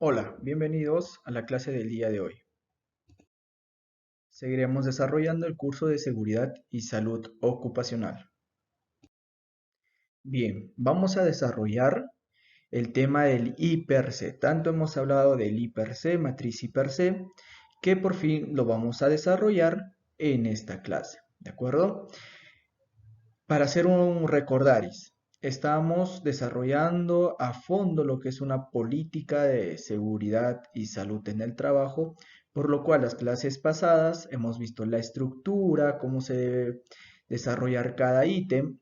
Hola, bienvenidos a la clase del día de hoy. Seguiremos desarrollando el curso de Seguridad y Salud Ocupacional. Bien, vamos a desarrollar el tema del I per se. Tanto hemos hablado del I per se, matriz I per se, que por fin lo vamos a desarrollar en esta clase. ¿De acuerdo? Para hacer un recordaris, estamos desarrollando a fondo lo que es una política de seguridad y salud en el trabajo, por lo cual las clases pasadas hemos visto la estructura, cómo se debe desarrollar cada ítem,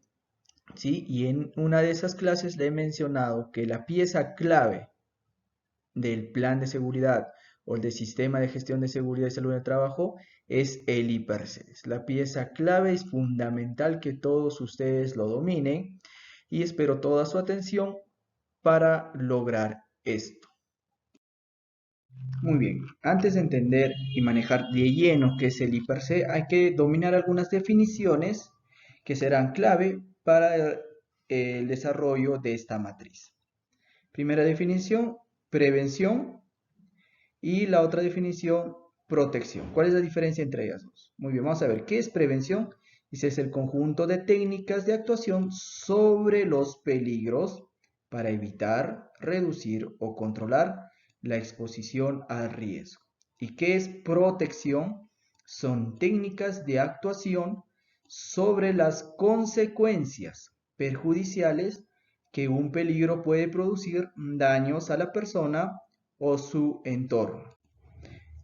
¿sí? Y en una de esas clases le he mencionado que la pieza clave del plan de seguridad o el del sistema de gestión de seguridad y salud en el trabajo es el IPERSES. La pieza clave es fundamental que todos ustedes lo dominen y espero toda su atención para lograr esto. Muy bien, antes de entender y manejar de lleno qué es el IPERSE, hay que dominar algunas definiciones que serán clave para el desarrollo de esta matriz. Primera definición, prevención. Y la otra definición, protección. ¿Cuál es la diferencia entre ellas dos? Muy bien, vamos a ver, ¿qué es prevención? Dice, es el conjunto de técnicas de actuación sobre los peligros para evitar, reducir o controlar la exposición al riesgo. ¿Y qué es protección? Son técnicas de actuación sobre las consecuencias perjudiciales que un peligro puede producir daños a la persona o su entorno.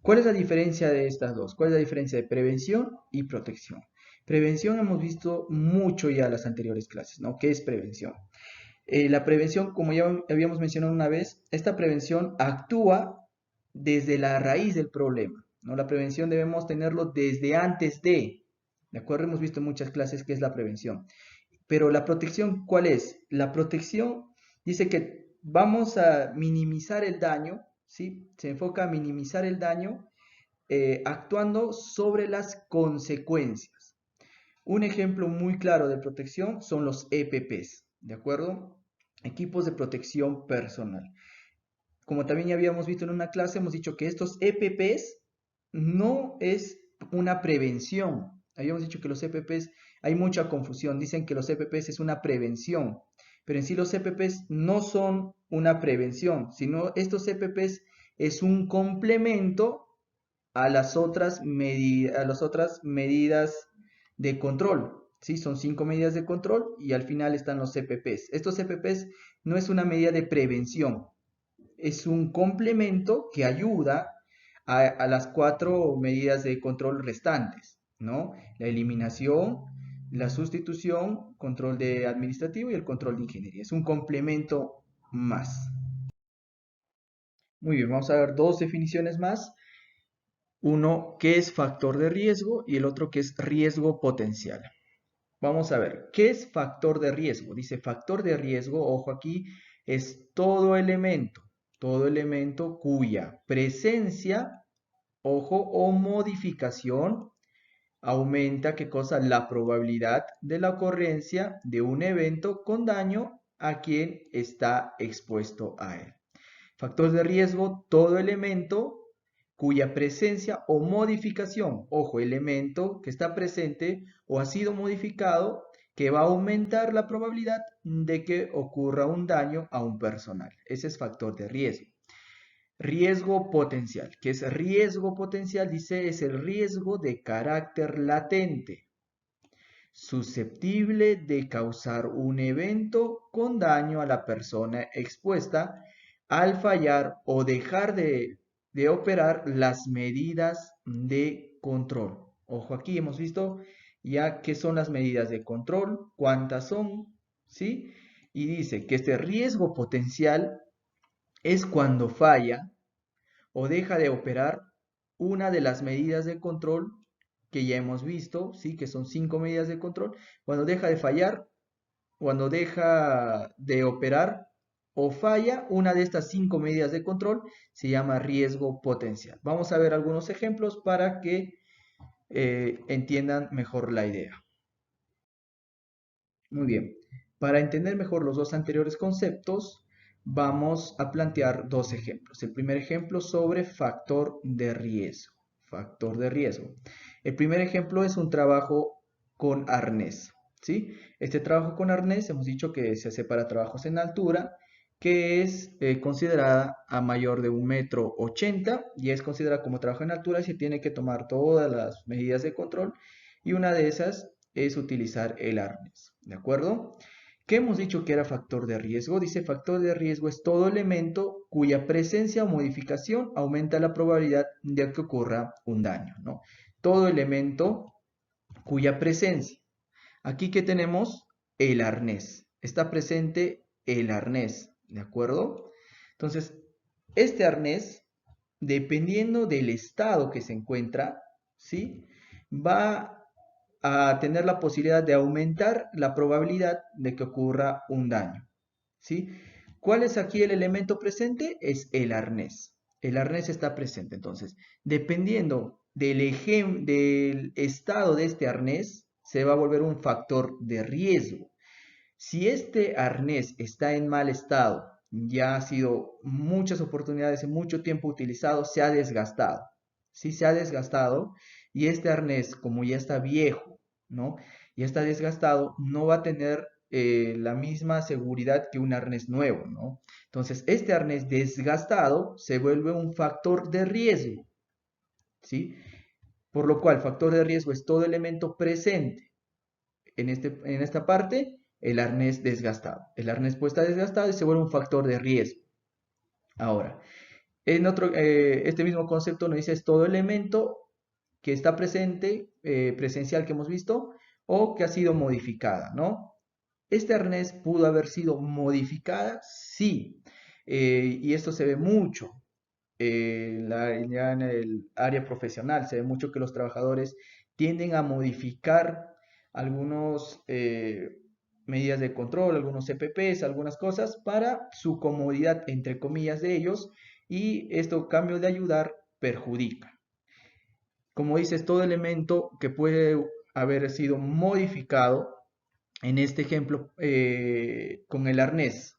¿Cuál es la diferencia de estas dos? ¿Cuál es la diferencia de prevención y protección? Prevención hemos visto mucho ya en las anteriores clases, ¿no? ¿Qué es prevención? La prevención, como ya habíamos mencionado una vez, esta prevención actúa desde la raíz del problema, ¿no? La prevención debemos tenerlo desde antes ¿de acuerdo? Hemos visto en muchas clases qué es la prevención. Pero la protección, ¿cuál es? La protección dice que vamos a minimizar el daño, ¿sí? Se enfoca a minimizar el daño actuando sobre las consecuencias. Un ejemplo muy claro de protección son los EPPs, ¿de acuerdo? Equipos de protección personal. Como también ya habíamos visto en una clase, hemos dicho que estos EPPs no es una prevención. Habíamos dicho que los EPPs, hay mucha confusión. Dicen que los EPPs es una prevención, pero en sí los EPPs no son una prevención, sino estos EPPs es un complemento a las otras medidas de control. ¿Sí? Son 5 medidas de control y al final están los EPPs. Estos EPPs no es una medida de prevención, es un complemento que ayuda a las 4 medidas de control restantes, ¿no? La eliminación, la sustitución, control de administrativo y el control de ingeniería. Es un complemento más. Muy bien, vamos a ver dos definiciones más. Uno que es factor de riesgo y el otro que es riesgo potencial. Vamos a ver, ¿qué es factor de riesgo? Dice factor de riesgo, ojo aquí, es todo elemento cuya presencia, ojo, o modificación aumenta, ¿qué cosa? La probabilidad de la ocurrencia de un evento con daño a quien está expuesto a él. Factor de riesgo, todo elemento cuya presencia o modificación, ojo, elemento que está presente o ha sido modificado, que va a aumentar la probabilidad de que ocurra un daño a un personal. Ese es factor de riesgo. Riesgo potencial. ¿Qué es riesgo potencial? Dice, es el riesgo de carácter latente, susceptible de causar un evento con daño a la persona expuesta al fallar o dejar de operar las medidas de control. Ojo, aquí hemos visto ya qué son las medidas de control, cuántas son, ¿sí? Y dice que este riesgo potencial es cuando falla o deja de operar una de las medidas de control que ya hemos visto, ¿sí? Que son 5 medidas de control, cuando deja de fallar, cuando deja de operar o falla una de estas 5 medidas de control, se llama riesgo potencial. Vamos a ver algunos ejemplos para que entiendan mejor la idea. Muy bien, para entender mejor los dos anteriores conceptos, vamos a plantear dos ejemplos. El primer ejemplo sobre factor de riesgo. Factor de riesgo. El primer ejemplo es un trabajo con arnés, ¿sí? Este trabajo con arnés hemos dicho que se hace para trabajos en altura, que es considerada a mayor de 1,80 m y es considerada como trabajo en altura y se tiene que tomar todas las medidas de control y una de esas es utilizar el arnés, ¿de acuerdo? ¿Qué hemos dicho que era factor de riesgo? Dice factor de riesgo es todo elemento cuya presencia o modificación aumenta la probabilidad de que ocurra un daño, ¿no? Todo elemento cuya presencia. Aquí que tenemos el arnés. Está presente el arnés, ¿de acuerdo? Entonces, este arnés, dependiendo del estado que se encuentra, ¿sí? Va a tener la posibilidad de aumentar la probabilidad de que ocurra un daño, ¿sí? ¿Cuál es aquí el elemento presente? Es el arnés. El arnés está presente, entonces, dependiendo del estado de este arnés, se va a volver un factor de riesgo. Si este arnés está en mal estado, ya ha sido muchas oportunidades, en mucho tiempo utilizado, se ha desgastado. Si se ha desgastado y este arnés, como ya está viejo, ¿no? Ya está desgastado, no va a tener la misma seguridad que un arnés nuevo, ¿no? Entonces, este arnés desgastado se vuelve un factor de riesgo, ¿sí? Por lo cual, factor de riesgo es todo elemento presente en esta parte, el arnés desgastado. El arnés puede estar desgastado y se vuelve un factor de riesgo. Ahora, este mismo concepto nos dice es todo elemento que está presente, presencial que hemos visto, o que ha sido modificada, ¿no? ¿Este arnés pudo haber sido modificada? Sí. Y esto se ve mucho. Ya en el área profesional se ve mucho que los trabajadores tienden a modificar algunos medidas de control, algunos CPPs, algunas cosas para su comodidad, entre comillas, de ellos, y esto, cambio de ayudar, perjudica. Como dices, todo elemento que puede haber sido modificado, en este ejemplo, con el arnés.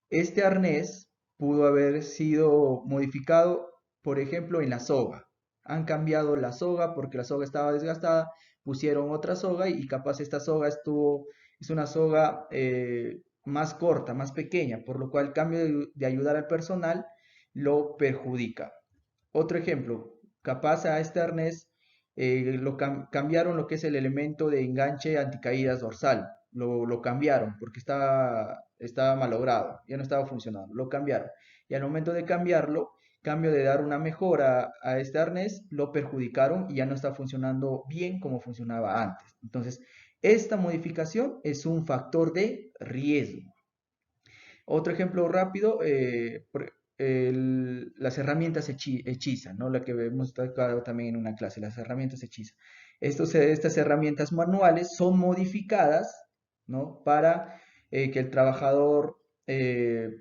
Este arnés pudo haber sido modificado, por ejemplo, en la soga. Han cambiado la soga porque la soga estaba desgastada, pusieron otra soga y capaz esta soga es una soga más corta, más pequeña, por lo cual el cambio de ayudar al personal lo perjudica. Otro ejemplo, capaz a este arnés cambiaron lo que es el elemento de enganche anticaídas dorsal. Lo cambiaron porque estaba malogrado, ya no estaba funcionando. Lo cambiaron. Y al momento de cambiarlo, cambio de dar una mejora a este arnés, lo perjudicaron y ya no está funcionando bien como funcionaba antes. Entonces, esta modificación es un factor de riesgo. Otro ejemplo rápido, las herramientas hechizan, ¿no? La que hemos tocado también en una clase, las herramientas hechizan. Estas herramientas manuales son modificadas, ¿no? Para que el trabajador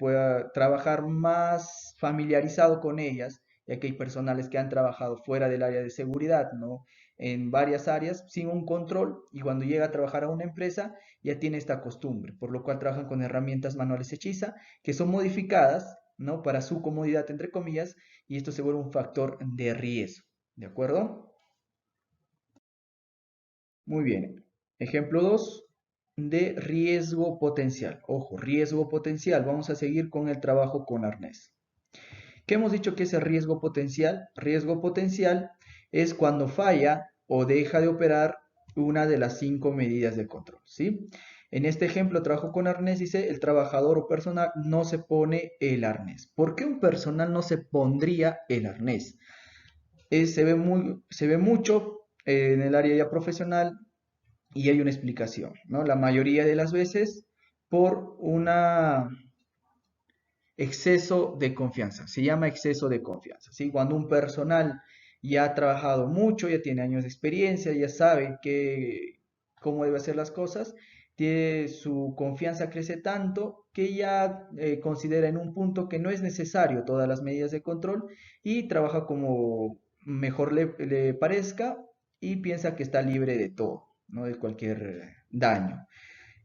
pueda trabajar más familiarizado con ellas, ya que hay personales que han trabajado fuera del área de seguridad, ¿no? En varias áreas sin un control y cuando llega a trabajar a una empresa ya tiene esta costumbre, por lo cual trabajan con herramientas manuales hechiza que son modificadas, ¿no? Para su comodidad, entre comillas, y esto se vuelve un factor de riesgo, ¿de acuerdo? Muy bien. Ejemplo 2 de riesgo potencial. Ojo, riesgo potencial. Vamos a seguir con el trabajo con arnés. ¿Qué hemos dicho que es el riesgo potencial? Riesgo potencial es cuando falla o deja de operar una de las 5 medidas de control, ¿sí? En este ejemplo, trabajo con arnés, dice el trabajador o personal no se pone el arnés. ¿Por qué un personal no se pondría el arnés? Se ve mucho en el área ya profesional y hay una explicación, ¿no? La mayoría de las veces por una exceso de confianza. Se llama exceso de confianza, ¿sí? Cuando un personal ya ha trabajado mucho, ya tiene años de experiencia, ya sabe cómo debe hacer las cosas, su confianza crece tanto que ya considera en un punto que no es necesario todas las medidas de control y trabaja como mejor le parezca y piensa que está libre de todo, ¿no? De cualquier daño.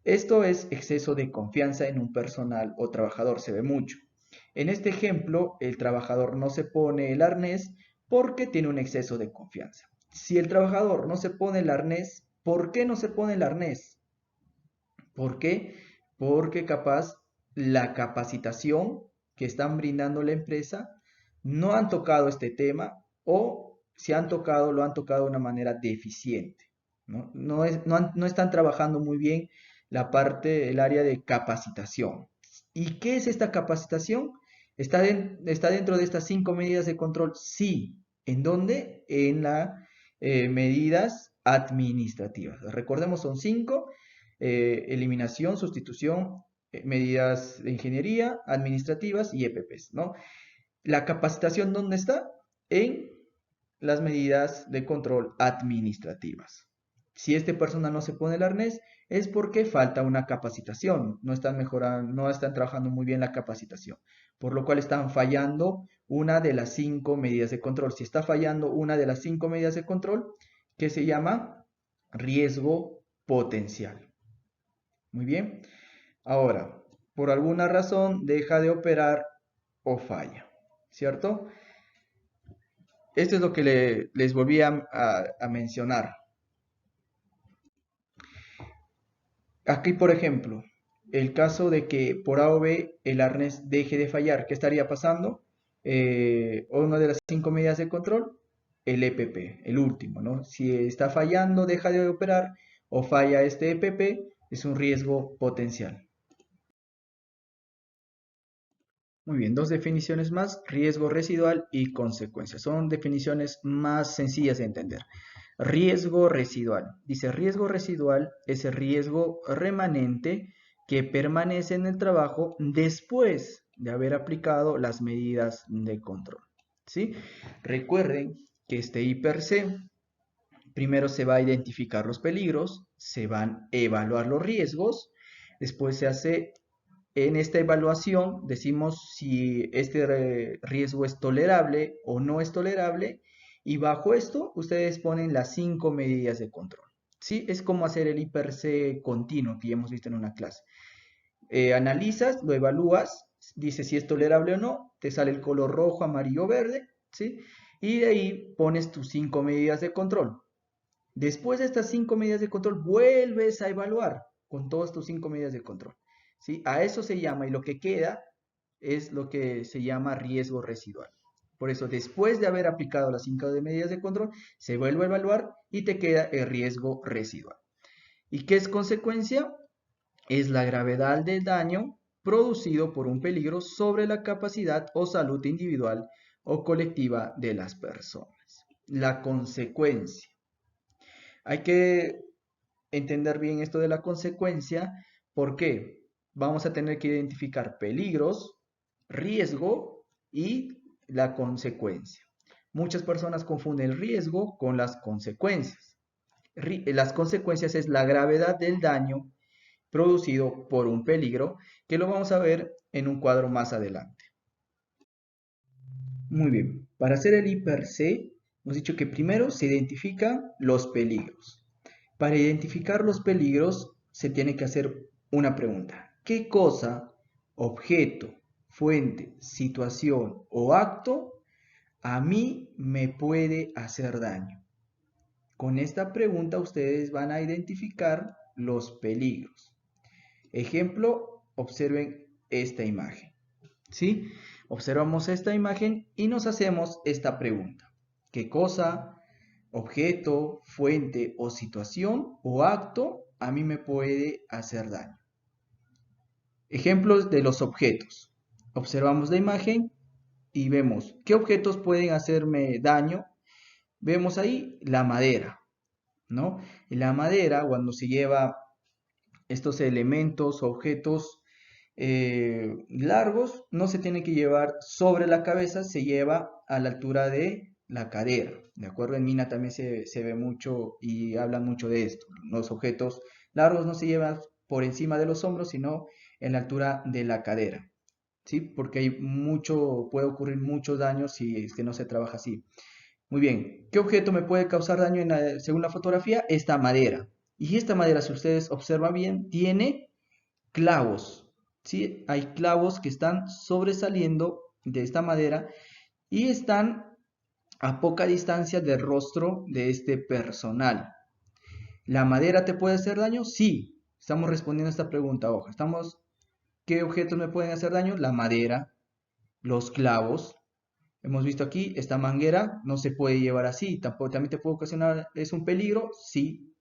Esto es exceso de confianza en un personal o trabajador, se ve mucho. En este ejemplo, el trabajador no se pone el arnés porque tiene un exceso de confianza. Si el trabajador no se pone el arnés, ¿por qué no se pone el arnés? ¿Por qué? Porque capaz la capacitación que están brindando la empresa no han tocado este tema o si han tocado, lo han tocado de una manera deficiente. No están trabajando muy bien la parte, el área de capacitación. ¿Y qué es esta capacitación? ¿Está dentro de estas 5 medidas de control? Sí. ¿En dónde? En las medidas administrativas. Recordemos, son 5: eliminación, sustitución, medidas de ingeniería, administrativas y EPPs, ¿no? La capacitación, ¿dónde está? En las medidas de control administrativas. Si este personal no se pone el arnés, es porque falta una capacitación, no están mejorando, no están trabajando muy bien la capacitación, por lo cual están fallando una de las 5 medidas de control. Si está fallando una de las 5 medidas de control, que se llama riesgo potencial. Muy bien. Ahora, por alguna razón deja de operar o falla, ¿cierto? Esto es lo que les volví a mencionar. Aquí, por ejemplo, el caso de que por A o B el arnés deje de fallar, ¿qué estaría pasando? Una de las 5 medidas de control, el EPP, el último, ¿no? Si está fallando, deja de operar o falla este EPP, es un riesgo potencial. Muy bien, dos definiciones más: riesgo residual y consecuencias. Son definiciones más sencillas de entender. Riesgo residual. Dice, riesgo residual es el riesgo remanente que permanece en el trabajo después de haber aplicado las medidas de control. ¿Sí? Recuerden que este I+C, primero se va a identificar los peligros, se van a evaluar los riesgos, después se hace. En esta evaluación decimos si este riesgo es tolerable o no es tolerable, y bajo esto ustedes ponen las 5 medidas de control. ¿Sí? Es como hacer el I+C continuo que ya hemos visto en una clase. Analizas, lo evalúas, dice si es tolerable o no, te sale el color rojo, amarillo, verde, ¿sí? Y de ahí pones tus 5 medidas de control. Después de estas 5 medidas de control, vuelves a evaluar con todas tus 5 medidas de control. ¿Sí? A eso se llama, y lo que queda es lo que se llama riesgo residual. Por eso, después de haber aplicado las 5 medidas de control, se vuelve a evaluar y te queda el riesgo residual. ¿Y qué es consecuencia? Es la gravedad del daño producido por un peligro sobre la capacidad o salud individual o colectiva de las personas. La consecuencia. Hay que entender bien esto de la consecuencia, porque vamos a tener que identificar peligros, riesgo y la consecuencia. Muchas personas confunden el riesgo con las consecuencias. Las consecuencias es la gravedad del daño producido por un peligro, que lo vamos a ver en un cuadro más adelante. Muy bien, para hacer el I+C, hemos dicho que primero se identifican los peligros. Para identificar los peligros se tiene que hacer una pregunta. ¿Qué cosa, objeto, fuente, situación o acto a mí me puede hacer daño? Con esta pregunta ustedes van a identificar los peligros. Ejemplo, observen esta imagen. ¿Sí? Observamos esta imagen y nos hacemos esta pregunta. ¿Qué cosa, objeto, fuente o situación o acto a mí me puede hacer daño? Ejemplos de los objetos. Observamos la imagen y vemos qué objetos pueden hacerme daño. Vemos ahí la madera, ¿no? Y la madera, cuando se lleva estos elementos, objetos largos, no se tiene que llevar sobre la cabeza, se lleva a la altura de la cadera, ¿de acuerdo? En mina también se ve mucho y hablan mucho de esto. Los objetos largos no se llevan por encima de los hombros, sino en la altura de la cadera, ¿sí? Porque hay puede ocurrir muchos daños si es que no se trabaja así. Muy bien, ¿qué objeto me puede causar daño según la fotografía? Esta madera. Y esta madera, si ustedes observan bien, tiene clavos, ¿sí? Hay clavos que están sobresaliendo de esta madera y están a poca distancia del rostro de este personal. ¿La madera te puede hacer daño? Sí. Estamos respondiendo a esta pregunta, ojo. ¿Qué objetos me pueden hacer daño? La madera, los clavos. Hemos visto aquí, esta manguera no se puede llevar así. También te puede ocasionar, ¿es un peligro? Sí.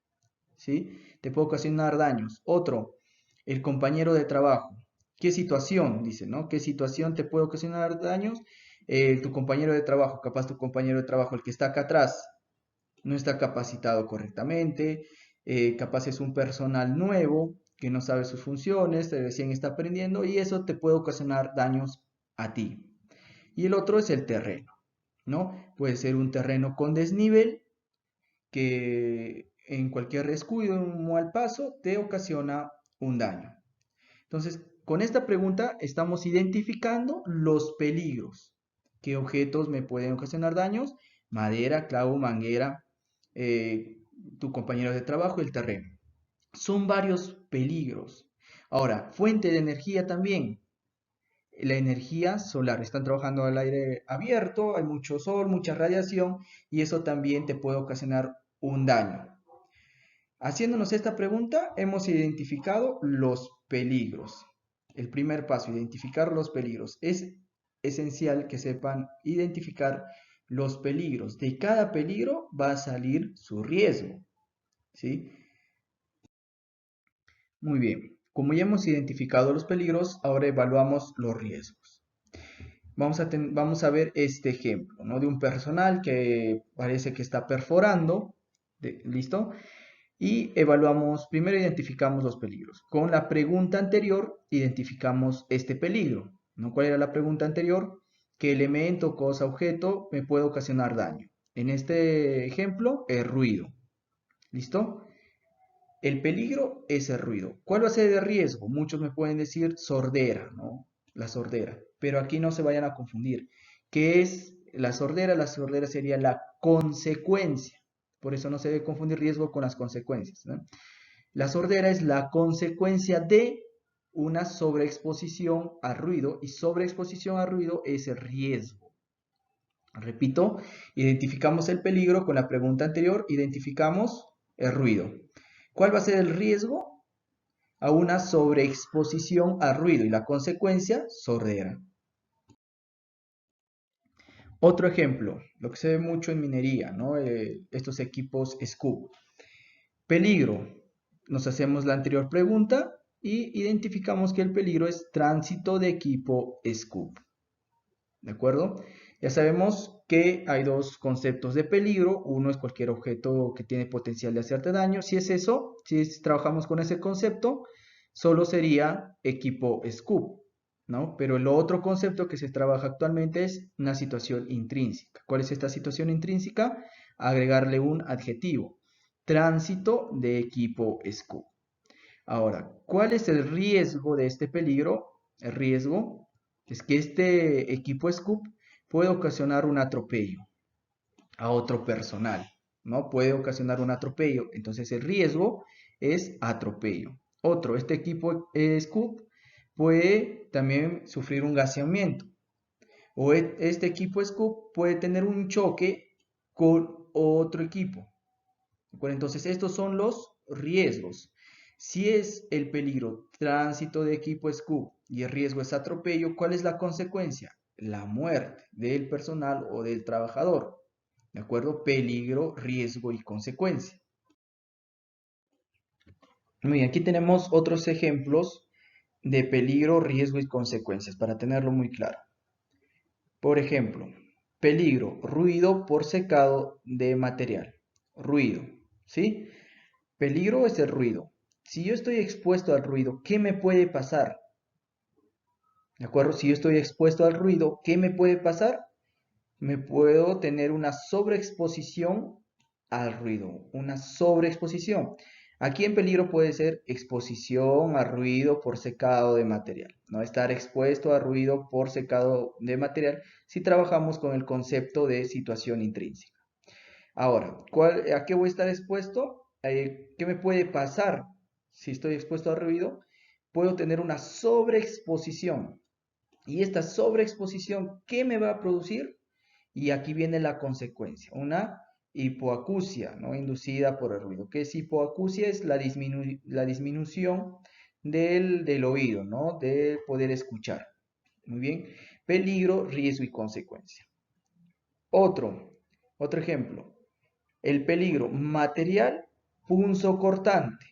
¿Sí? Te puede ocasionar daños. Otro, el compañero de trabajo. ¿Qué situación? Dice, ¿no? ¿Qué situación te puede ocasionar daños? Tu compañero de trabajo, capaz tu compañero de trabajo, el que está acá atrás, no está capacitado correctamente, capaz es un personal nuevo que no sabe sus funciones, recién está aprendiendo y eso te puede ocasionar daños a ti. Y el otro es el terreno, ¿no? Puede ser un terreno con desnivel que en cualquier descuido, un mal paso, te ocasiona un daño. Entonces, con esta pregunta estamos identificando los peligros. ¿Qué objetos me pueden ocasionar daños? Madera, clavo, manguera, eh, tu compañero de trabajo, el terreno. Son varios peligros. Ahora, fuente de energía también. La energía solar. Están trabajando al aire abierto, hay mucho sol, mucha radiación y eso también te puede ocasionar un daño. Haciéndonos esta pregunta, hemos identificado los peligros. El primer paso, identificar los peligros. Es esencial que sepan identificar los peligros. De cada peligro va a salir su riesgo. ¿Sí? Muy bien. Como ya hemos identificado los peligros, ahora evaluamos los riesgos. Vamos a ver este ejemplo, ¿no? De un personal que parece que está perforando. ¿Listo? Y evaluamos, primero identificamos los peligros. Con la pregunta anterior identificamos este peligro, ¿no? ¿Cuál era la pregunta anterior? ¿Qué elemento, cosa, objeto me puede ocasionar daño? En este ejemplo, el ruido. ¿Listo? El peligro es el ruido. ¿Cuál va a ser el riesgo? Muchos me pueden decir sordera, ¿no? La sordera. Pero aquí no se vayan a confundir. ¿Qué es la sordera? La sordera sería la consecuencia. Por eso no se debe confundir riesgo con las consecuencias, ¿no? La sordera es la consecuencia de una sobreexposición al ruido y sobreexposición al ruido es el riesgo. Repito, identificamos el peligro con la pregunta anterior, identificamos el ruido. ¿Cuál va a ser el riesgo? A una sobreexposición al ruido y la consecuencia, sordera. Otro ejemplo, lo que se ve mucho en minería, ¿no? Estos equipos SCOOP. Peligro. Nos hacemos la anterior pregunta y identificamos que el peligro es tránsito de equipo SCOOP. ¿De acuerdo? Ya sabemos que hay dos conceptos de peligro. Uno es cualquier objeto que tiene potencial de hacerte daño. Si es eso, si trabajamos con ese concepto, solo sería equipo SCOOP, ¿no? Pero el otro concepto que se trabaja actualmente es una situación intrínseca. ¿Cuál es esta situación intrínseca? Agregarle un adjetivo. Tránsito de equipo SCOOP. Ahora, ¿cuál es el riesgo de este peligro? El riesgo es que este equipo SCOOP puede ocasionar un atropello a otro personal, ¿no? Puede ocasionar un atropello. Entonces el riesgo es atropello. Otro, este equipo SCOOP puede también sufrir un gaseamiento. O este equipo SCOOP puede tener un choque con otro equipo. Entonces estos son los riesgos. Si es el peligro tránsito de equipo SCOOP y el riesgo es atropello, ¿cuál es la consecuencia? La muerte del personal o del trabajador. ¿De acuerdo? Peligro, riesgo y consecuencia. Muy bien, aquí tenemos otros ejemplos de peligro, riesgo y consecuencias para tenerlo muy claro. Por ejemplo, peligro, ruido por secado de material. Ruido, ¿sí? Peligro es el ruido. Si yo estoy expuesto al ruido, ¿qué me puede pasar? ¿De acuerdo? Si yo estoy expuesto al ruido, ¿qué me puede pasar? Me puedo tener una sobreexposición al ruido, una sobreexposición. Aquí en peligro puede ser exposición a ruido por secado de material, no estar expuesto a ruido por secado de material si trabajamos con el concepto de situación intrínseca. Ahora, ¿a qué voy a estar expuesto? ¿qué me puede pasar si estoy expuesto al ruido? Puedo tener una sobreexposición. Y esta sobreexposición, ¿qué me va a producir? Y aquí viene la consecuencia, una hipoacusia, ¿no? Inducida por el ruido. ¿Qué es hipoacusia? Es la disminución del oído, ¿no? De poder escuchar. Muy bien. Peligro, riesgo y consecuencia. Otro ejemplo. El peligro material punzocortante.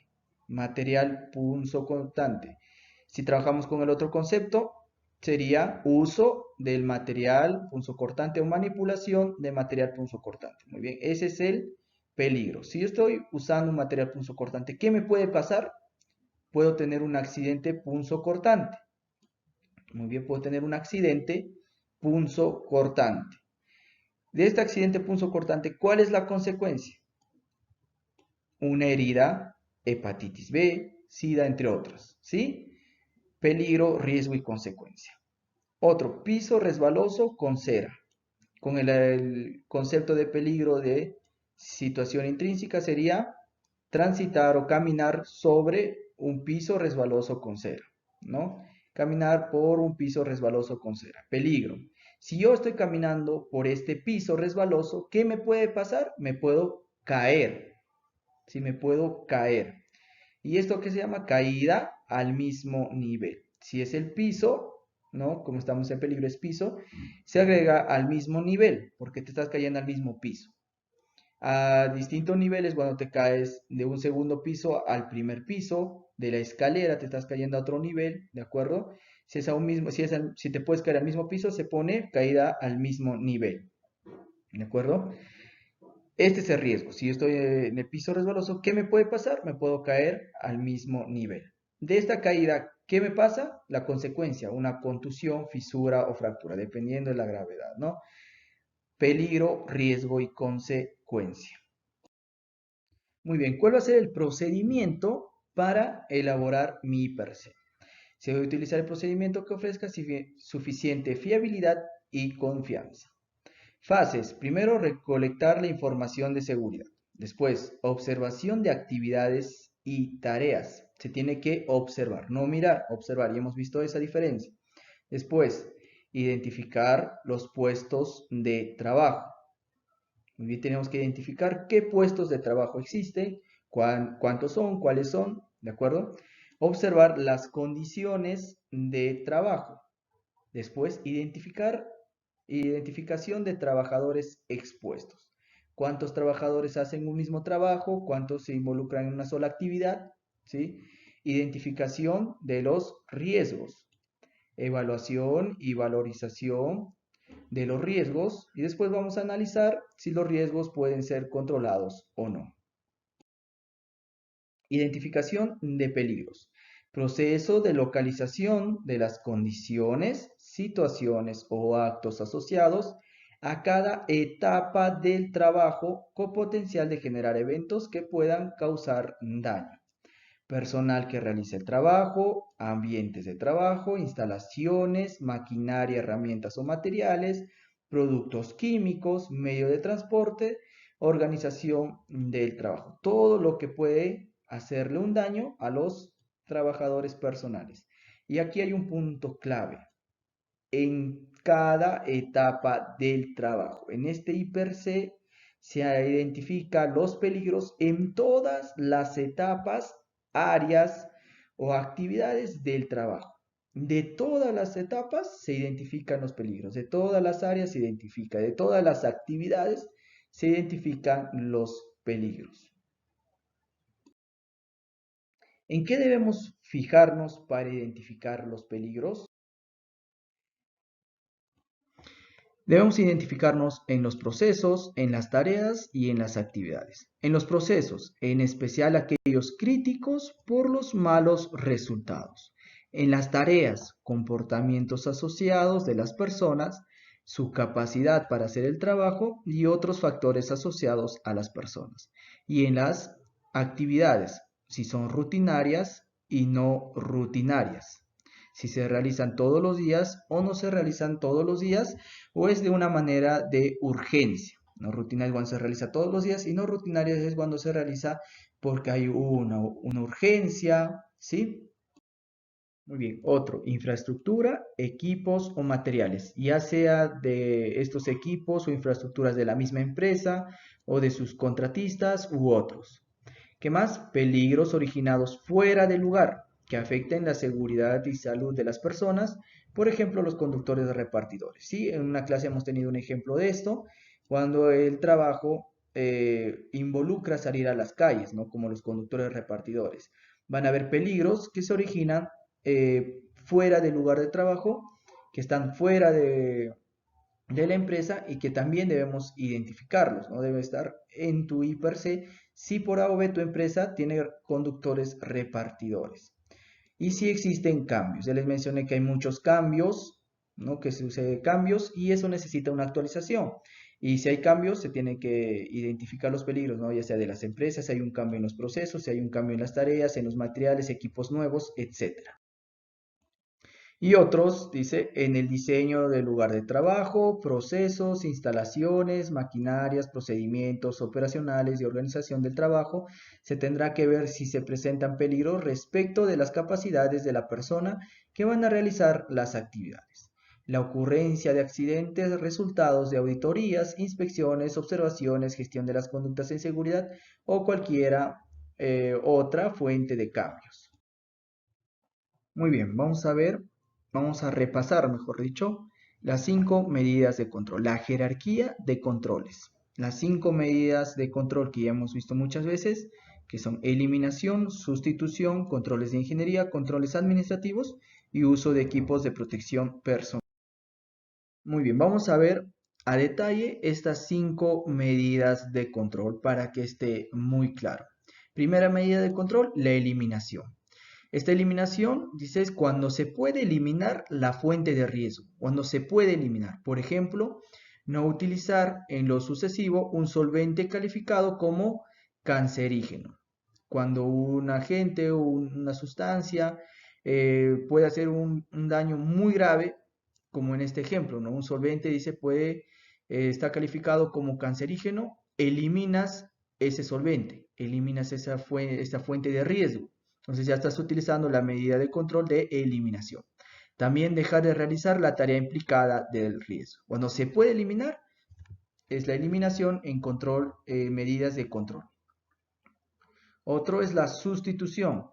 Material punzocortante. Si trabajamos con el otro concepto, sería uso del material punzocortante o manipulación de material punzocortante. Muy bien, ese es el peligro. Si yo estoy usando un material punzocortante, ¿qué me puede pasar? Puedo tener un accidente punzocortante. Muy bien, puedo tener un accidente punzocortante. De este accidente punzocortante, ¿cuál es la consecuencia? Una herida, hepatitis B, SIDA, entre otras, ¿sí? Peligro, riesgo y consecuencia. Otro, piso resbaloso con cera. Con el concepto de peligro de situación intrínseca sería transitar o caminar sobre un piso resbaloso con cera, ¿no? Caminar por un piso resbaloso con cera. Peligro. Si yo estoy caminando por este piso resbaloso, ¿qué me puede pasar? Me puedo caer. Si me puedo caer. ¿Y esto qué se llama? Caída al mismo nivel. Si es el piso, ¿no? Como estamos en peligro es piso, se agrega al mismo nivel, porque te estás cayendo al mismo piso. A distintos niveles, cuando te caes de un segundo piso al primer piso, de la escalera te estás cayendo a otro nivel, ¿de acuerdo? Si es a un mismo, si te puedes caer al mismo piso, se pone caída al mismo nivel, ¿de acuerdo? Este es el riesgo. Si yo estoy en el piso resbaloso, ¿qué me puede pasar? Me puedo caer al mismo nivel. De esta caída, ¿qué me pasa? La consecuencia, una contusión, fisura o fractura, dependiendo de la gravedad, ¿no? Peligro, riesgo y consecuencia. Muy bien, ¿cuál va a ser el procedimiento para elaborar mi IPRC? Se debe utilizar el procedimiento que ofrezca suficiente fiabilidad y confianza. Fases. Primero, recolectar la información de seguridad. Después, observación de actividades y tareas. Se tiene que observar, no mirar, observar. Y hemos visto esa diferencia. Después, identificar los puestos de trabajo. Muy bien, tenemos que identificar qué puestos de trabajo existen, cuántos son, cuáles son, ¿de acuerdo? Observar las condiciones de trabajo. Después, identificación de trabajadores expuestos. ¿Cuántos trabajadores hacen un mismo trabajo? ¿Cuántos se involucran en una sola actividad? ¿Sí? Identificación de los riesgos. Evaluación y valorización de los riesgos. Y después vamos a analizar si los riesgos pueden ser controlados o no. Identificación de peligros. Proceso de localización de las condiciones, situaciones o actos asociados a cada etapa del trabajo con potencial de generar eventos que puedan causar daño. Personal que realice el trabajo, ambientes de trabajo, instalaciones, maquinaria, herramientas o materiales, productos químicos, medio de transporte, organización del trabajo. Todo lo que puede hacerle un daño a los trabajadores personales. Y aquí hay un punto clave. En cada etapa del trabajo. En este IPRC se identifican los peligros en todas las etapas, áreas o actividades del trabajo. De todas las etapas se identifican los peligros, de todas las áreas se identifica, de todas las actividades se identifican los peligros. ¿En qué debemos fijarnos para identificar los peligros? Debemos identificarnos en los procesos, en las tareas y en las actividades. En los procesos, en especial aquellos críticos por los malos resultados. En las tareas, comportamientos asociados de las personas, su capacidad para hacer el trabajo y otros factores asociados a las personas. Y en las actividades, si son rutinarias y no rutinarias. Si se realizan todos los días o no se realizan todos los días o es de una manera de urgencia. No rutinaria es cuando se realiza todos los días y no rutinaria es cuando se realiza porque hay una urgencia, ¿sí? Muy bien, otro, infraestructura, equipos o materiales, ya sea de estos equipos o infraestructuras de la misma empresa o de sus contratistas u otros. ¿Qué más? Peligros originados fuera del lugar que afecten la seguridad y salud de las personas, por ejemplo, los conductores de repartidores. ¿Sí? En una clase hemos tenido un ejemplo de esto, cuando el trabajo involucra salir a las calles, ¿no? Como los conductores de repartidores. Van a haber peligros que se originan fuera del lugar de trabajo, que están fuera de la empresa y que también debemos identificarlos, ¿no? Debe estar en tu IPRC si por A o B tu empresa tiene conductores repartidores. Y si existen cambios, ya les mencioné que hay muchos cambios, ¿no? Que suceden cambios y eso necesita una actualización. Y si hay cambios, se tienen que identificar los peligros, ¿no? Ya sea de las empresas, si hay un cambio en los procesos, si hay un cambio en las tareas, en los materiales, equipos nuevos, etcétera. Y otros, dice, en el diseño del lugar de trabajo, procesos, instalaciones, maquinarias, procedimientos operacionales y organización del trabajo, se tendrá que ver si se presentan peligros respecto de las capacidades de la persona que van a realizar las actividades. La ocurrencia de accidentes, resultados de auditorías, inspecciones, observaciones, gestión de las conductas en seguridad o cualquiera otra fuente de cambios. Muy bien, vamos a repasar, mejor dicho, las 5 medidas de control, la jerarquía de controles. Las 5 medidas de control que ya hemos visto muchas veces, que son eliminación, sustitución, controles de ingeniería, controles administrativos y uso de equipos de protección personal. Muy bien, vamos a ver a detalle estas 5 medidas de control para que esté muy claro. Primera medida de control, la eliminación. Esta eliminación, dice, es cuando se puede eliminar la fuente de riesgo, cuando se puede eliminar. Por ejemplo, no utilizar en lo sucesivo un solvente calificado como cancerígeno. Cuando un agente o una sustancia puede hacer un daño muy grave, como en este ejemplo, ¿no? Un solvente dice está calificado como cancerígeno, eliminas ese solvente, eliminas esta fuente de riesgo. Entonces ya estás utilizando la medida de control de eliminación. También dejar de realizar la tarea implicada del riesgo. Cuando se puede eliminar, es la eliminación en control, medidas de control. Otro es la sustitución.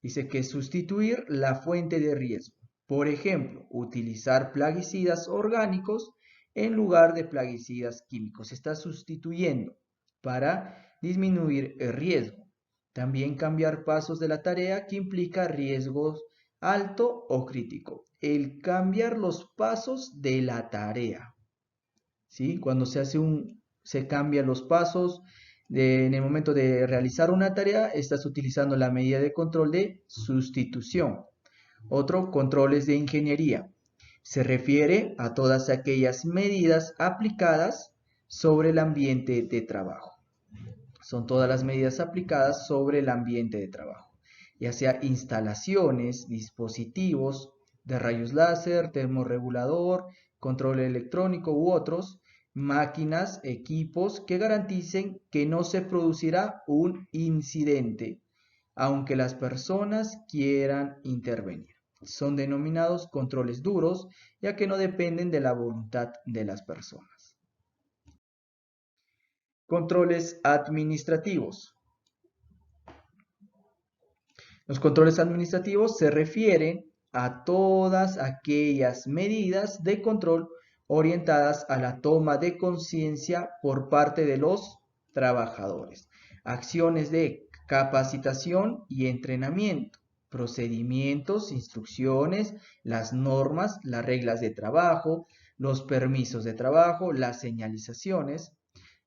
Dice que sustituir la fuente de riesgo. Por ejemplo, utilizar plaguicidas orgánicos en lugar de plaguicidas químicos. Está sustituyendo para disminuir el riesgo. También cambiar pasos de la tarea que implica riesgos alto o crítico. El cambiar los pasos de la tarea. ¿Sí? Cuando se cambian los pasos en el momento de realizar una tarea, estás utilizando la medida de control de sustitución. Otro, controles de ingeniería. Se refiere a todas aquellas medidas aplicadas sobre el ambiente de trabajo. Son todas las medidas aplicadas sobre el ambiente de trabajo, ya sea instalaciones, dispositivos de rayos láser, termorregulador, control electrónico u otros, máquinas, equipos que garanticen que no se producirá un incidente, aunque las personas quieran intervenir. Son denominados controles duros, ya que no dependen de la voluntad de las personas. Controles administrativos. Los controles administrativos se refieren a todas aquellas medidas de control orientadas a la toma de conciencia por parte de los trabajadores, acciones de capacitación y entrenamiento, procedimientos, instrucciones, las normas, las reglas de trabajo, los permisos de trabajo, las señalizaciones.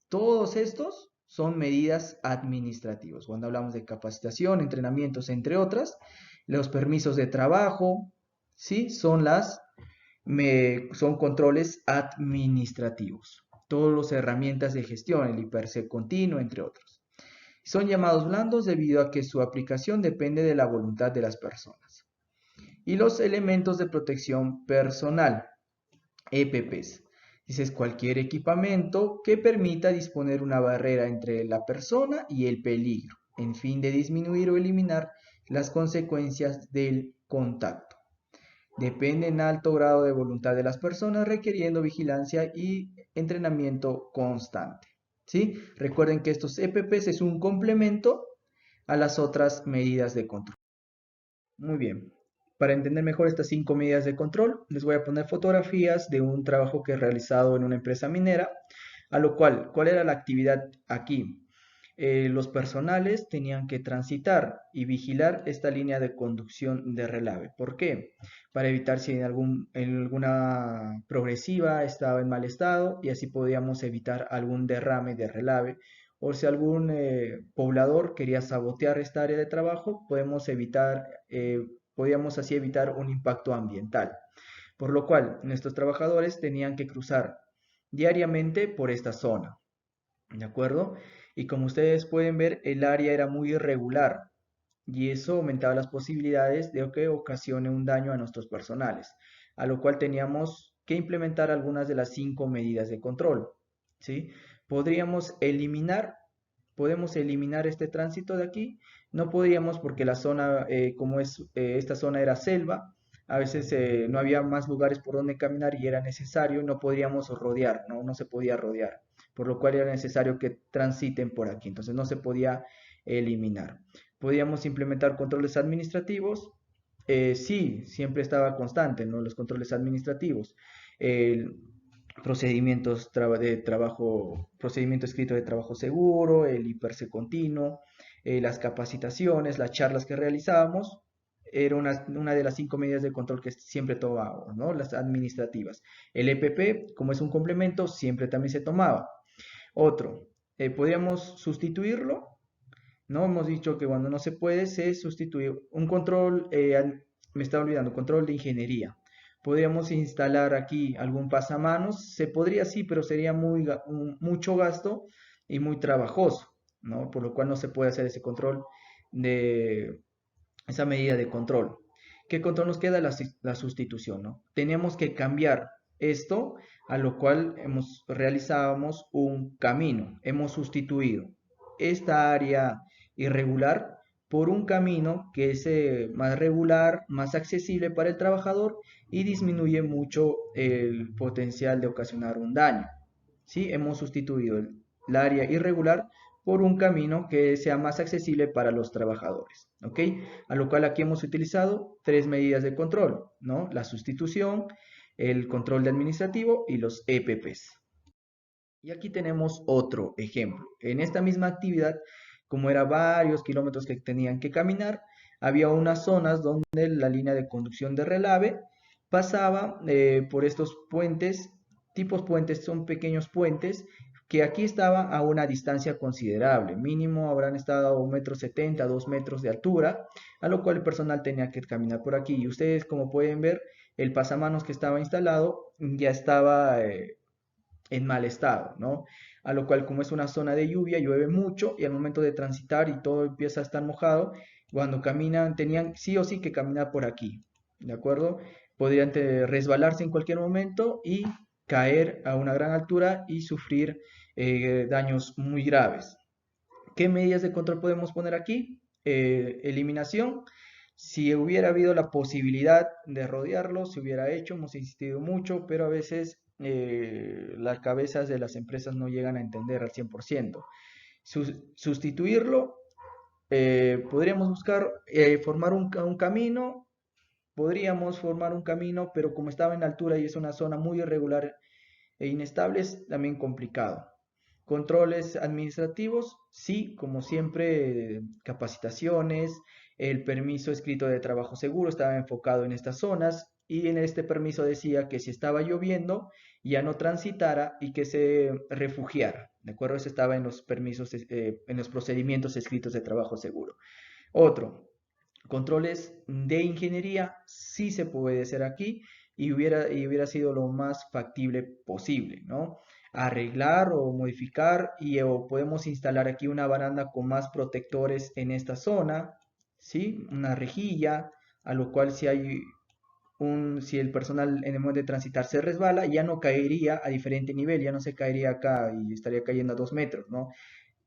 Todos estos son medidas administrativas. Cuando hablamos de capacitación, entrenamientos, entre otras, los permisos de trabajo, ¿sí? Son controles administrativos. Todas las herramientas de gestión, el IPRC continuo, entre otros. Son llamados blandos debido a que su aplicación depende de la voluntad de las personas. Y los elementos de protección personal, EPPs. Dices cualquier equipamiento que permita disponer una barrera entre la persona y el peligro, en fin de disminuir o eliminar las consecuencias del contacto. Depende en alto grado de voluntad de las personas, requiriendo vigilancia y entrenamiento constante. ¿Sí? Recuerden que estos EPPs es un complemento a las otras medidas de control. Muy bien. Para entender mejor estas 5 medidas de control, les voy a poner fotografías de un trabajo que he realizado en una empresa minera, a lo cual, ¿cuál era la actividad aquí? Los personales tenían que transitar y vigilar esta línea de conducción de relave. ¿Por qué? Para evitar si en alguna progresiva estaba en mal estado y así podíamos evitar algún derrame de relave. O si algún poblador quería sabotear esta área de trabajo, podíamos así evitar un impacto ambiental. Por lo cual, nuestros trabajadores tenían que cruzar diariamente por esta zona. ¿De acuerdo? Y como ustedes pueden ver, el área era muy irregular y eso aumentaba las posibilidades de que ocasione un daño a nuestros personales, a lo cual teníamos que implementar algunas de las 5 medidas de control, ¿sí? Podríamos eliminar, podemos eliminar este tránsito de aquí, no podríamos porque la zona, esta zona era selva, a veces no había más lugares por donde caminar y era necesario, no podríamos rodear, ¿no? No se podía rodear, por lo cual era necesario que transiten por aquí, entonces no se podía eliminar. Podíamos implementar controles administrativos, sí, siempre estaba constante, ¿no? Los controles administrativos, el procedimiento escrito de trabajo seguro, el IPRC continuo, las capacitaciones, las charlas que realizábamos, era una de las 5 medidas de control que siempre tomábamos, ¿no? Las administrativas. El EPP, como es un complemento, siempre también se tomaba. Otro, podríamos sustituirlo, ¿no? Hemos dicho que cuando no se puede, se sustituye un control, me estaba olvidando, control de ingeniería. Podríamos instalar aquí algún pasamanos, se podría sí, pero sería mucho gasto y muy trabajoso, ¿no? Por lo cual no se puede hacer ese control de esa medida de control. ¿Qué control nos queda? La sustitución, ¿no? Tenemos que cambiar esto, a lo cual realizábamos un camino, hemos sustituido esta área irregular por un camino que es más regular, más accesible para el trabajador y disminuye mucho el potencial de ocasionar un daño. ¿Sí? Hemos sustituido el área irregular por un camino que sea más accesible para los trabajadores, ¿ok? A lo cual aquí hemos utilizado 3 medidas de control, ¿no? La sustitución, el control de administrativo y los EPPs. Y aquí tenemos otro ejemplo. En esta misma actividad, como era varios kilómetros que tenían que caminar, había unas zonas donde la línea de conducción de relave pasaba por estos puentes, tipos puentes, son pequeños puentes, que aquí estaba a una distancia considerable, mínimo habrán estado a 1,70 m, 2 metros de altura, a lo cual el personal tenía que caminar por aquí. Y ustedes, como pueden ver, el pasamanos que estaba instalado ya estaba en mal estado, ¿no? A lo cual, como es una zona de lluvia, llueve mucho y al momento de transitar y todo empieza a estar mojado, cuando caminan tenían sí o sí que caminar por aquí, ¿de acuerdo? Podrían resbalarse en cualquier momento y caer a una gran altura y sufrir daños muy graves. ¿Qué medidas de control podemos poner aquí? Eliminación. Si hubiera habido la posibilidad de rodearlo, se hubiera hecho, hemos insistido mucho, pero a veces las cabezas de las empresas no llegan a entender al 100%. Sustituirlo, podríamos buscar formar un camino, podríamos formar un camino, pero como estaba en altura y es una zona muy irregular e inestable, es también complicado. Controles administrativos, sí, como siempre, capacitaciones, el permiso escrito de trabajo seguro estaba enfocado en estas zonas y en este permiso decía que si estaba lloviendo ya no transitara y que se refugiara, ¿de acuerdo? Eso estaba en los permisos, en los procedimientos escritos de trabajo seguro. Otro, controles de ingeniería, sí se puede hacer aquí y hubiera sido lo más factible posible, ¿no? Arreglar o modificar o podemos instalar aquí una baranda con más protectores en esta zona, ¿sí? Una rejilla, a lo cual si hay si el personal en el momento de transitar se resbala, ya no caería a diferente nivel, ya no se caería acá y estaría cayendo a 2 metros, ¿no?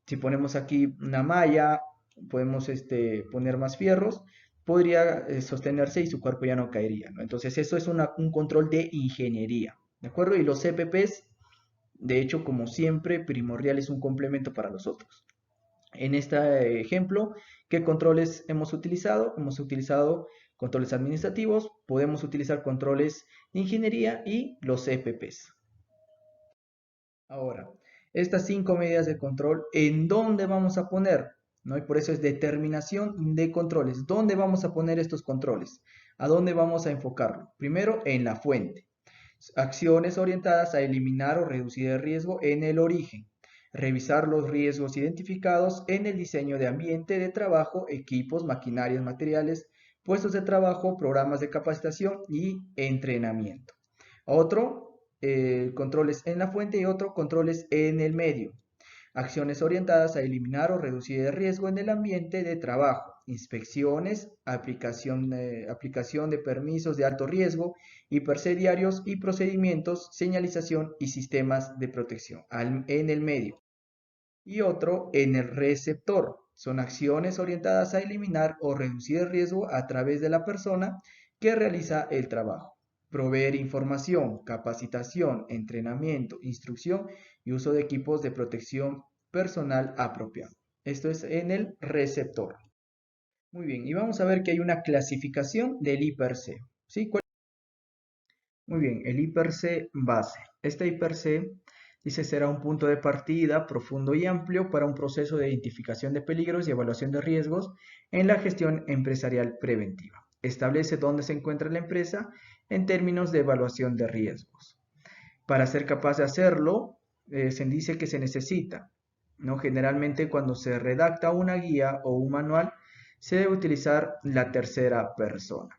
Si ponemos aquí una malla, podemos poner más fierros, podría sostenerse y su cuerpo ya no caería, ¿no? Entonces eso es un control de ingeniería, ¿de acuerdo? Y los CPPs, de hecho, como siempre, primordial es un complemento para los otros. En este ejemplo, ¿qué controles hemos utilizado? Hemos utilizado controles administrativos, podemos utilizar controles de ingeniería y los CPPs. Ahora, estas 5 medidas de control, ¿en dónde vamos a poner? ¿No? Y por eso es determinación de controles. ¿Dónde vamos a poner estos controles? ¿A dónde vamos a enfocarlo? Primero, en la fuente. Acciones orientadas a eliminar o reducir el riesgo en el origen. Revisar los riesgos identificados en el diseño de ambiente de trabajo, equipos, maquinarias, materiales, puestos de trabajo, programas de capacitación y entrenamiento. Otro, controles en la fuente y otro, controles en el medio. Acciones orientadas a eliminar o reducir el riesgo en el ambiente de trabajo, inspecciones, aplicación de permisos de alto riesgo, hipersediarios y procedimientos, señalización y sistemas de protección en el medio. Y otro en el receptor. Son acciones orientadas a eliminar o reducir el riesgo a través de la persona que realiza el trabajo. Proveer información, capacitación, entrenamiento, instrucción y uso de equipos de protección personal apropiado. Esto es en el receptor. Muy bien, y vamos a ver que hay una clasificación del I/C. ¿Sí? Muy bien, el I/C base. Este I/C dice será un punto de partida profundo y amplio para un proceso de identificación de peligros y evaluación de riesgos en la gestión empresarial preventiva. Establece dónde se encuentra la empresa en términos de evaluación de riesgos. Para ser capaz de hacerlo, se dice que se necesita, ¿no? Generalmente cuando se redacta una guía o un manual, se debe utilizar la tercera persona.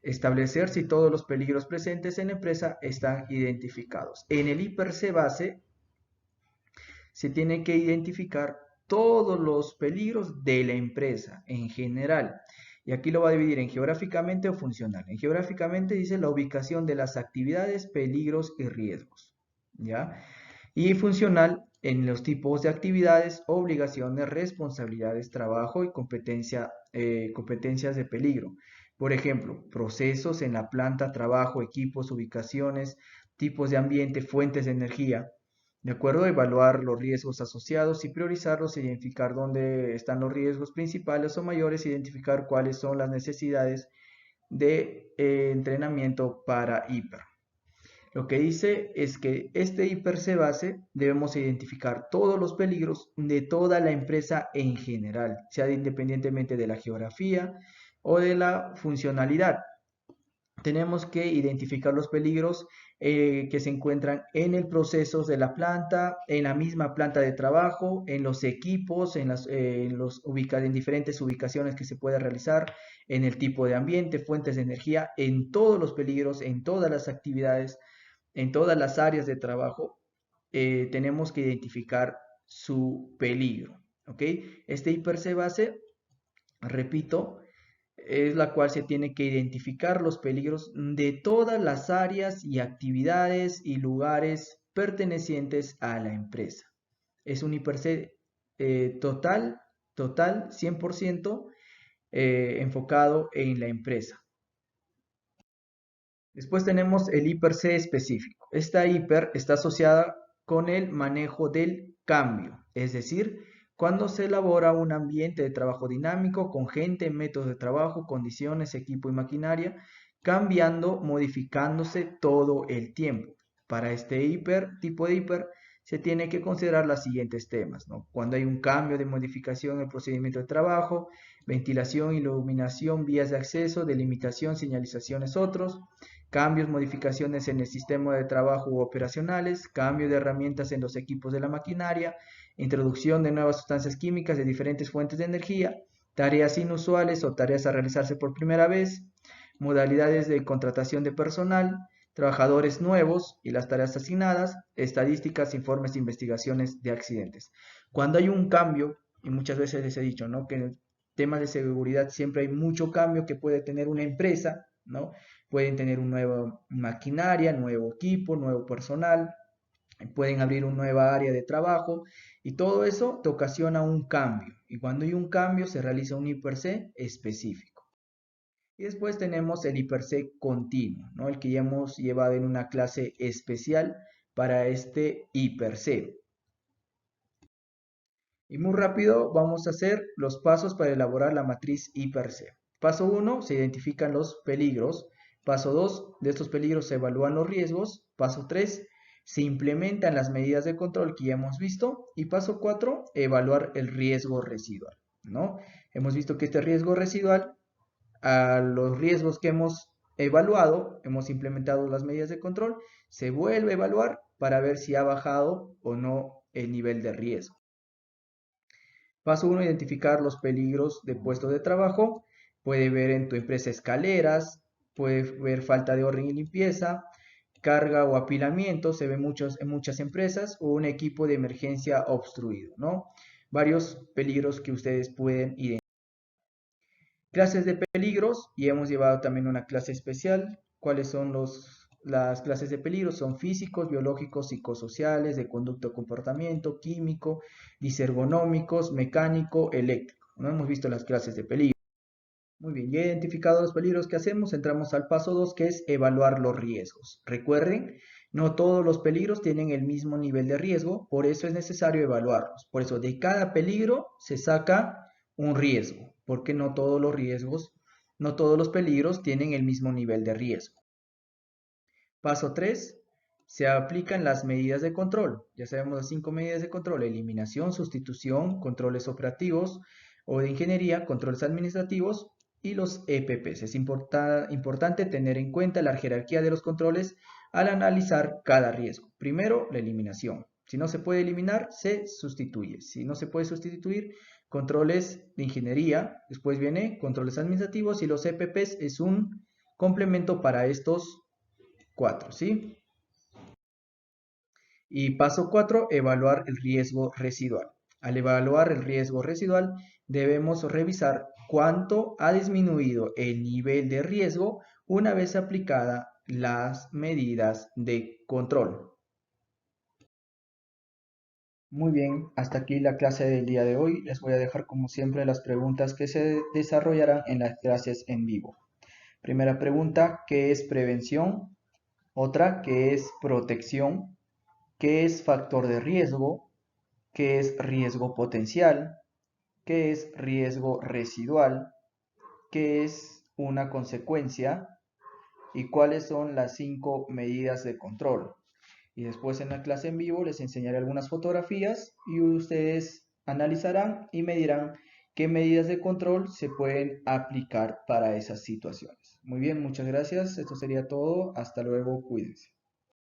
Establecer si todos los peligros presentes en la empresa están identificados. En el I/C base se tiene que identificar todos los peligros de la empresa en general. Y aquí lo va a dividir en geográficamente o funcional. En geográficamente dice la ubicación de las actividades, peligros y riesgos. ¿Ya? Y funcional en los tipos de actividades, obligaciones, responsabilidades, trabajo y competencias de peligro. Por ejemplo, procesos en la planta, trabajo, equipos, ubicaciones, tipos de ambiente, fuentes de energía. De acuerdo, evaluar los riesgos asociados y priorizarlos, identificar dónde están los riesgos principales o mayores, identificar cuáles son las necesidades de entrenamiento para hiper. Lo que dice es que este I/C base debemos identificar todos los peligros de toda la empresa en general, sea independientemente de la geografía o de la funcionalidad. Tenemos que identificar los peligros que se encuentran en el proceso de la planta, en la misma planta de trabajo, en los equipos, en diferentes ubicaciones que se puede realizar, en el tipo de ambiente, fuentes de energía, en todos los peligros, en todas las actividades, en todas las áreas de trabajo, tenemos que identificar su peligro. ¿Ok? Este I/C base, repito, es la cual se tiene que identificar los peligros de todas las áreas y actividades y lugares pertenecientes a la empresa. Es un I/C total, 100% enfocado en la empresa. Después tenemos el I/C específico. Esta hiper está asociada con el manejo del cambio, es decir, cuando se elabora un ambiente de trabajo dinámico con gente, métodos de trabajo, condiciones, equipo y maquinaria, cambiando, modificándose todo el tiempo. Para este tipo de hiper, se tiene que considerar los siguientes temas, ¿no? Cuando hay un cambio de modificación en el procedimiento de trabajo, ventilación, iluminación, vías de acceso, delimitación, señalizaciones, otros cambios, modificaciones en el sistema de trabajo u operacionales, cambio de herramientas en los equipos de la maquinaria, introducción de nuevas sustancias químicas de diferentes fuentes de energía, tareas inusuales o tareas a realizarse por primera vez, modalidades de contratación de personal, trabajadores nuevos y las tareas asignadas, estadísticas, informes de investigaciones de accidentes. Cuando hay un cambio, y muchas veces les he dicho, ¿no? Que en temas de seguridad siempre hay mucho cambio que puede tener una empresa, ¿no? pueden tener una nueva maquinaria, nuevo equipo, nuevo personal, pueden abrir una nueva área de trabajo y todo eso te ocasiona un cambio. Y cuando hay un cambio se realiza un IPC específico. Y después tenemos el IPC continuo, ¿no? El que ya hemos llevado en una clase especial para este IPC. Y muy rápido vamos a hacer los pasos para elaborar la matriz IPC. Paso 1, se identifican los peligros. Paso 2, de estos peligros se evalúan los riesgos. Paso 3, se implementan las medidas de control que ya hemos visto. Y paso 4, evaluar el riesgo residual, ¿no? Hemos visto que este riesgo residual, a los riesgos que hemos evaluado, hemos implementado las medidas de control, se vuelve a evaluar para ver si ha bajado o no el nivel de riesgo. Paso 1, identificar los peligros de puestos de trabajo. Puede ver en tu empresa escaleras, puede ver falta de orden y limpieza, carga o apilamiento, se ve en muchas empresas, o un equipo de emergencia obstruido, ¿no? Varios peligros que ustedes pueden identificar. Clases de peligros, y hemos llevado también una clase especial. ¿Cuáles son las clases de peligros? Son físicos, biológicos, psicosociales, de conducta o comportamiento, químico, disergonómicos, mecánico, eléctrico. No hemos visto las clases de peligro. Muy bien, ya identificados los peligros que hacemos, entramos al paso 2, que es evaluar los riesgos. Recuerden, no todos los peligros tienen el mismo nivel de riesgo, por eso es necesario evaluarlos. Por eso de cada peligro se saca un riesgo, porque no todos los riesgos, no todos los peligros tienen el mismo nivel de riesgo. Paso 3, se aplican las medidas de control. Ya sabemos las 5 medidas de control: eliminación, sustitución, controles operativos o de ingeniería, controles administrativos y los EPPs. Es importante tener en cuenta la jerarquía de los controles al analizar cada riesgo. Primero, la eliminación. Si no se puede eliminar, se sustituye. Si no se puede sustituir, controles de ingeniería. Después viene controles administrativos, y los EPPs es un complemento para estos 4, ¿sí? Y paso 4, evaluar el riesgo residual. Al evaluar el riesgo residual, debemos revisar cuánto ha disminuido el nivel de riesgo una vez aplicadas las medidas de control. Muy bien, hasta aquí la clase del día de hoy. Les voy a dejar como siempre las preguntas que se desarrollarán en las clases en vivo. Primera pregunta, ¿qué es prevención? Otra, ¿qué es protección? ¿Qué es factor de riesgo? ¿Qué es riesgo potencial? ¿Qué es riesgo residual? ¿Qué es una consecuencia? ¿Y cuáles son las 5 medidas de control? Y después en la clase en vivo les enseñaré algunas fotografías y ustedes analizarán y me dirán qué medidas de control se pueden aplicar para esas situaciones. Muy bien, muchas gracias. Esto sería todo. Hasta luego. Cuídense.